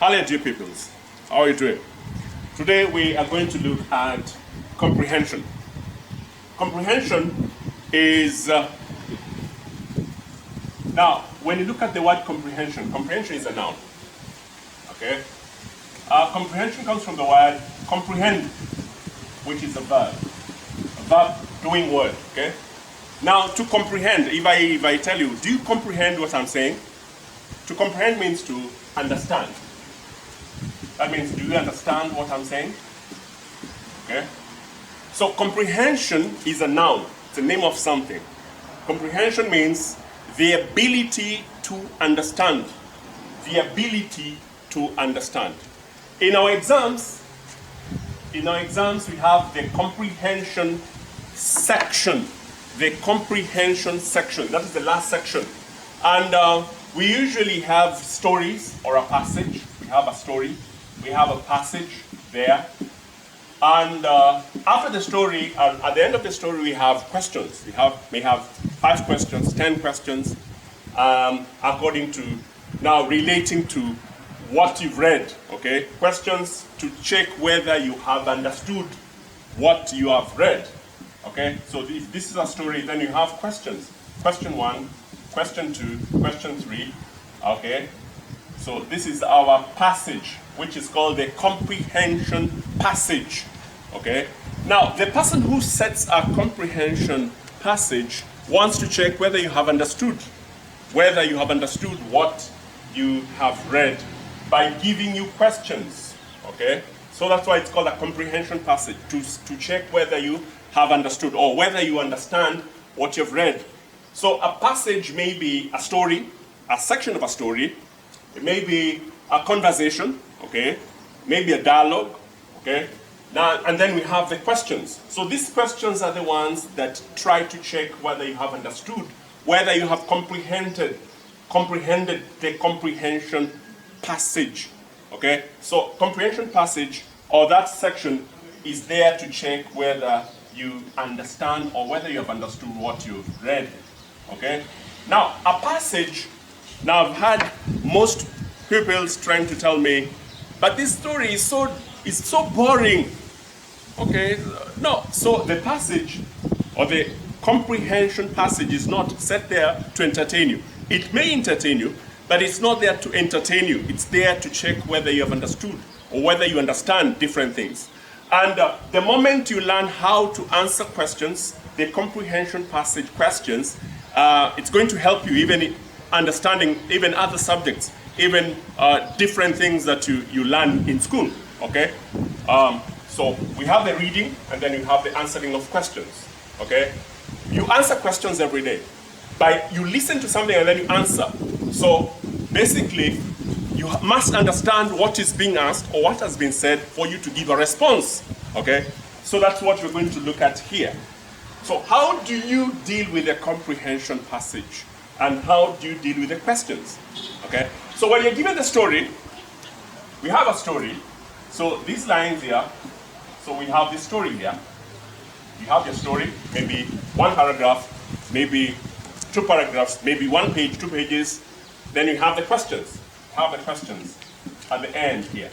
Hello, dear pupils. How are you doing? Today we are going to look at comprehension. Comprehension is, now when you look at the word comprehension, comprehension is a noun. Okay? Comprehension comes from the word comprehend, which is a verb. A verb doing what? Okay? Now to comprehend, if I tell you, do you comprehend what I'm saying? To comprehend means to understand. That means, do you understand what I'm saying? Okay? So comprehension is a noun. It's the name of something. Comprehension means the ability to understand. The ability to understand. In our exams, we have the comprehension section. The comprehension section. That is the last section. And we usually have stories or a passage. We have a story. We have a passage there. And after the story, at the end of the story, we have questions. We have 5 questions, 10 questions, according to, now relating to what you've read, okay? Questions to check whether you have understood what you have read, okay? So if this is a story, then you have questions. Question 1, question 2, question 3, okay? So this is our passage, which is called the comprehension passage, okay? Now, the person who sets a comprehension passage wants to check whether you have understood what you have read by giving you questions, okay? So that's why it's called a comprehension passage, to check whether you have understood or whether you understand what you've read. So a passage may be a story, a section of a story. It may be a conversation, okay? Maybe a dialogue, okay? Now, and then we have the questions. So these questions are the ones that try to check whether you have understood, whether you have comprehended the comprehension passage, okay? So comprehension passage, or that section, is there to check whether you understand or whether you have understood what you've read, okay? Now, a passage, now I've had most pupils trying to tell me, but this story is so boring. Okay, no, so the passage or the comprehension passage is not set there to entertain you. It may entertain you, but it's not there to entertain you. It's there to check whether you have understood or whether you understand different things. And the moment you learn how to answer questions, the comprehension passage questions, it's going to help you even in understanding even other subjects, even different things that you learn in school, okay? So we have the reading, and then you have the answering of questions, okay? You answer questions every day. You listen to something and then you answer. So basically, you must understand what is being asked or what has been said for you to give a response, okay? So that's what we're going to look at here. So how do you deal with the comprehension passage? And how do you deal with the questions, okay? So when you're given the story, we have a story. So these lines here, so we have this story here. You have your story, maybe 1 paragraph, maybe 2 paragraphs, maybe 1 page, 2 pages. Then you have the questions. You have the questions at the end here.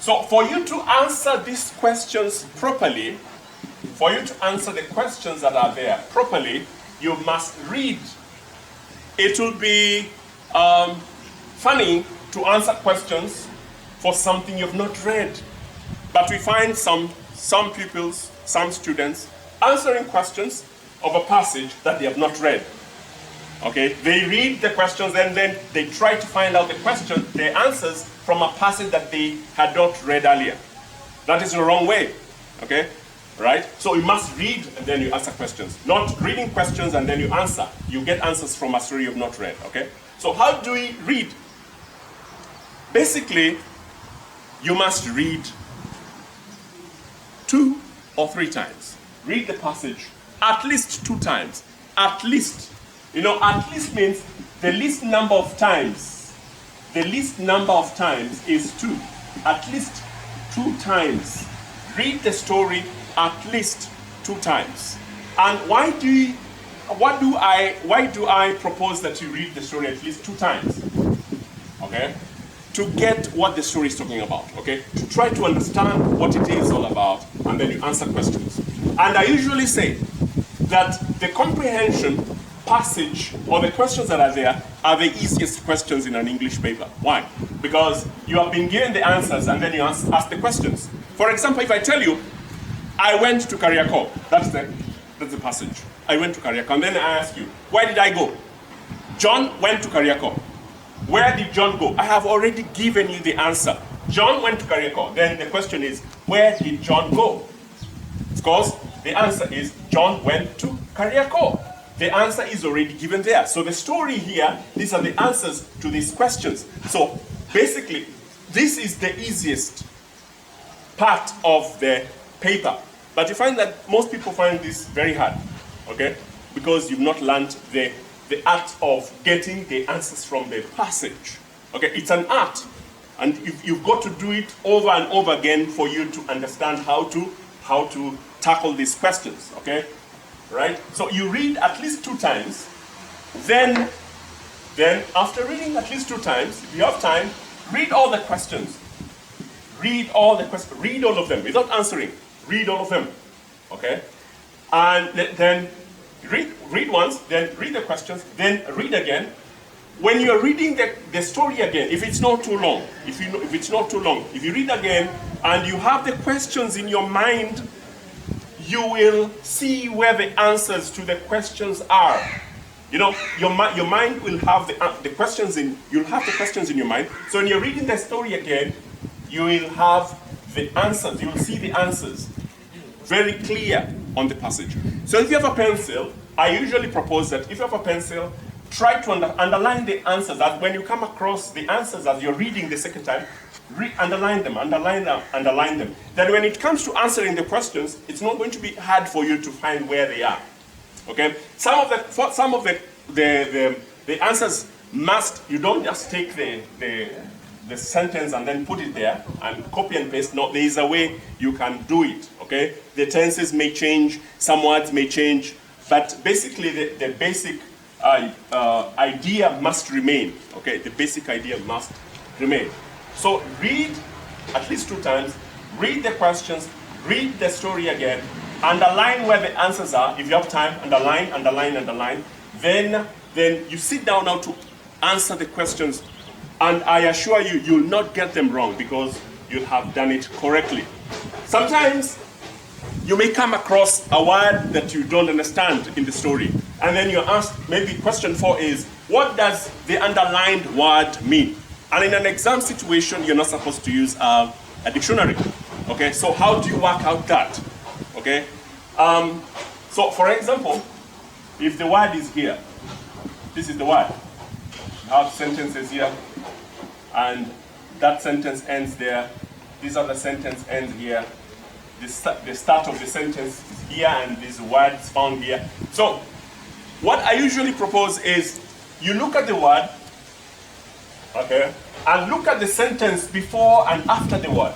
So for you to answer these questions properly, for you to answer the questions that are there properly, you must read. It will be funny to answer questions for something you've not read. But we find some pupils, some students, answering questions of a passage that they have not read. Okay? They read the questions and then they try to find out the answers from a passage that they had not read earlier. That is the wrong way. Okay? Right? So you must read and then you answer questions. Not reading questions and then you answer. You get answers from a story you've not read. Okay? So how do we read? Basically, you must read 2 or 3 times. Read the passage at least 2 times. At least. You know, at least means the least number of times. The least number of times is 2. At least 2 times. Read the story at least 2 times. And why do I propose that you read the story at least 2 times? Okay? to get what the story is talking about, okay? To try to understand what it is all about, and then you answer questions. And I usually say that the comprehension passage or the questions that are there are the easiest questions in an English paper. Why? Because you have been given the answers and then you ask the questions. For example, if I tell you, I went to Kariakor, that's the passage. I went to Kariakor, and then I ask you, where did I go? John went to Kariakor. Where did John go? I have already given you the answer. John went to Kariakor. Then the question is, where did John go? Of course, the answer is John went to Kariakor. The answer is already given there. So the story here, these are the answers to these questions. So basically, this is the easiest part of the paper. But you find that most people find this very hard, okay? Because you've not learned the art of getting the answers from the passage. Okay, it's an art. And you've got to do it over and over again for you to understand how to tackle these questions, okay? Right? So you read at least 2 times, then after reading at least 2 times, if you have time, read all the questions. Read all the questions, read all of them without answering. Read all of them, okay? And then read once, then read the questions, then read again. When you're reading the story again, if it's not too long, if you read again and you have the questions in your mind, you will see where the answers to the questions are. You know, your mind will have the questions you'll have the questions in your mind. So when you're reading the story again, you will have the answers, you will see the answers very clear on the passage. So if you have a pencil, I usually propose that if you have a pencil, try to underline the answers. That when you come across the answers as you're reading the second time, underline them. Then when it comes to answering the questions, it's not going to be hard for you to find where they are. Okay? Some of the answers you don't just take the sentence and then put it there and copy and paste. No, there is a way you can do it, okay? The tenses may change, some words may change, but basically the basic idea must remain, okay? The basic idea must remain. So read at least 2 times, read the questions, read the story again, underline where the answers are. If you have time, underline. Then you sit down now to answer the questions. And I assure you, you'll not get them wrong because you'll have done it correctly. Sometimes you may come across a word that you don't understand in the story. And then you're asked, maybe question 4 is, what does the underlined word mean? And in an exam situation, you're not supposed to use a dictionary. Okay, so how do you work out that? Okay, so for example, if the word is here, this is the word. You have sentences here. And that sentence ends there. This other sentence ends here. The start of the sentence is here, and this word is found here. So, what I usually propose is you look at the word, okay, and look at the sentence before and after the word.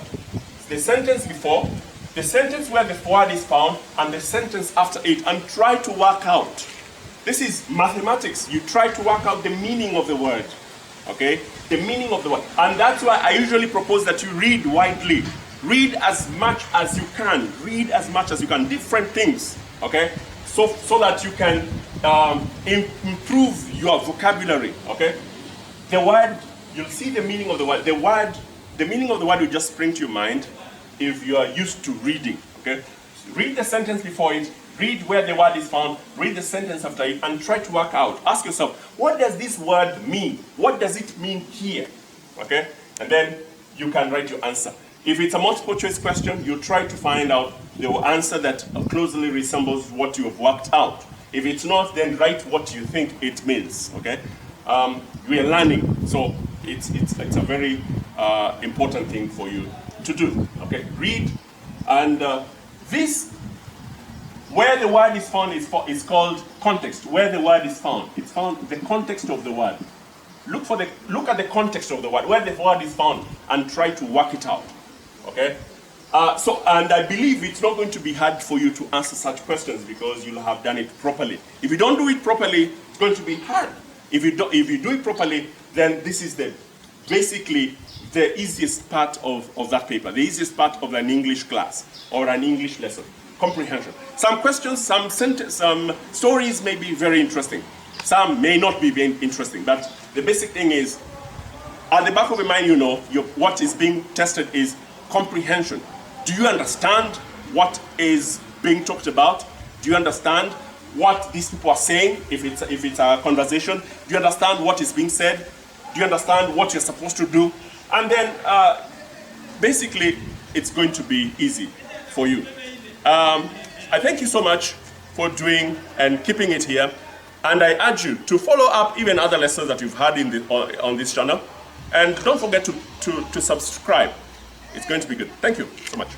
The sentence before, the sentence where the word is found, and the sentence after it, and try to work out. This is mathematics. You try to work out the meaning of the word. Okay, the meaning of the word. And that's why I usually propose that you read widely. Read as much as you can. Read as much as you can. Different things, okay? So that you can improve your vocabulary, okay? The word, you'll see the meaning of the word. The meaning of the word will just spring to your mind if you are used to reading, okay? Read the sentence before it. Read where the word is found, read the sentence after it, and try to work out. Ask yourself, what does this word mean? What does it mean here? Okay? And then you can write your answer. If it's a multiple choice question, you try to find out the answer that closely resembles what you have worked out. If it's not, then write what you think it means. Okay? We are learning, so it's a very important thing for you to do. Okay? Read, and this. Where the word is found is called context. Where the word is found, it's found the context of the word. Look at the context of the word, where the word is found, and try to work it out. Okay. And I believe it's not going to be hard for you to answer such questions because you'll have done it properly. If you don't do it properly, it's going to be hard. If you do it properly, then this is the basically the easiest part of that paper, the easiest part of an English class or an English lesson. Comprehension. Some questions, some stories may be very interesting. Some may not be very interesting, but the basic thing is, at the back of your mind, you know, what is being tested is comprehension. Do you understand what is being talked about? Do you understand what these people are saying, if it's a conversation? Do you understand what is being said? Do you understand what you're supposed to do? And then, basically, it's going to be easy for you. I thank you so much for doing and keeping it here. And I urge you to follow up even other lessons that you've had on this channel. And don't forget to subscribe. It's going to be good. Thank you so much.